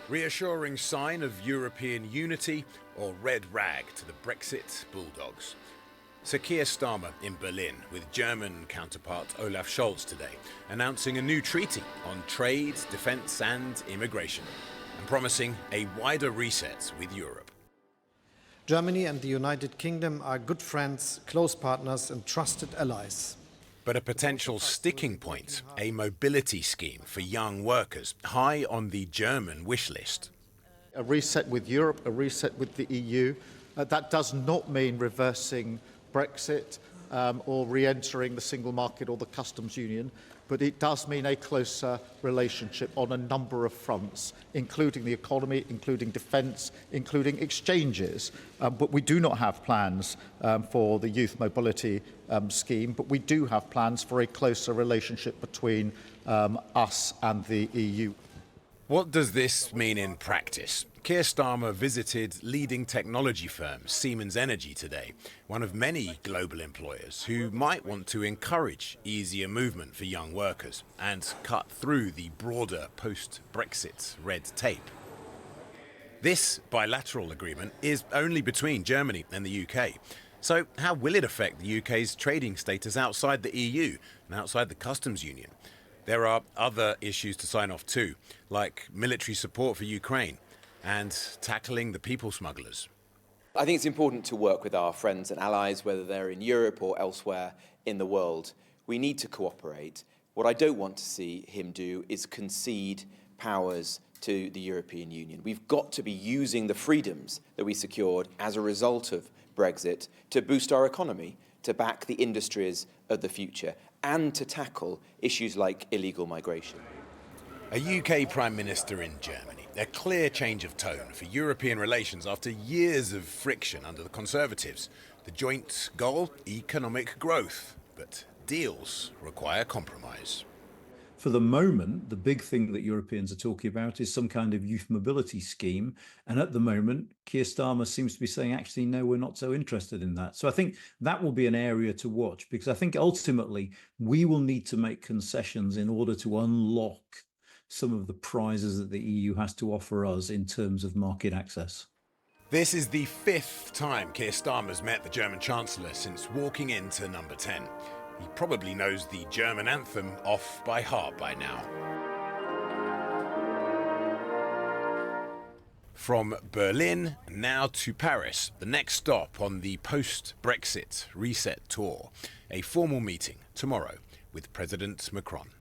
Reassuring sign of European unity or red rag to the Brexit bulldogs? Sir Keir Starmer in Berlin with German counterpart Olaf Scholz today, announcing a new treaty on trade, defence and immigration, and promising a wider reset with Europe. Germany and the United Kingdom are good friends, close partners and trusted allies. But a potential sticking point, a mobility scheme for young workers, high on the German wish list. A reset with Europe, a reset with the EU. That does not mean reversing Brexit or re-entering the single market or the customs union, but it does mean a closer relationship on a number of fronts, including the economy, including defence, including exchanges. But we do not have plans for the youth mobility scheme, but we do have plans for a closer relationship between us and the EU. What does this mean in practice? Keir Starmer visited leading technology firm Siemens Energy today, one of many global employers who might want to encourage easier movement for young workers and cut through the broader post-Brexit red tape. This bilateral agreement is only between Germany and the UK. So how will it affect the UK's trading status outside the EU and outside the customs union? There are other issues to sign off too, like military support for Ukraine and tackling the people smugglers. I think it's important to work with our friends and allies, whether they're in Europe or elsewhere in the world. We need to cooperate. What I don't want to see him do is concede powers to the European Union. We've got to be using the freedoms that we secured as a result of Brexit to boost our economy, to back the industries of the future, and to tackle issues like illegal migration. A UK Prime Minister in Germany, a clear change of tone for European relations after years of friction under the Conservatives. The joint goal, economic growth, but deals require compromise. For the moment, the big thing that Europeans are talking about is some kind of youth mobility scheme. And at the moment, Keir Starmer seems to be saying, actually, no, we're not so interested in that. So I think that will be an area to watch, because I think ultimately we will need to make concessions in order to unlock some of the prizes that the EU has to offer us in terms of market access. This is the fifth time Keir Starmer's met the German Chancellor since walking into number 10. He probably knows the German anthem off by heart by now. From Berlin now to Paris, the next stop on the post-Brexit reset tour. A formal meeting tomorrow with President Macron.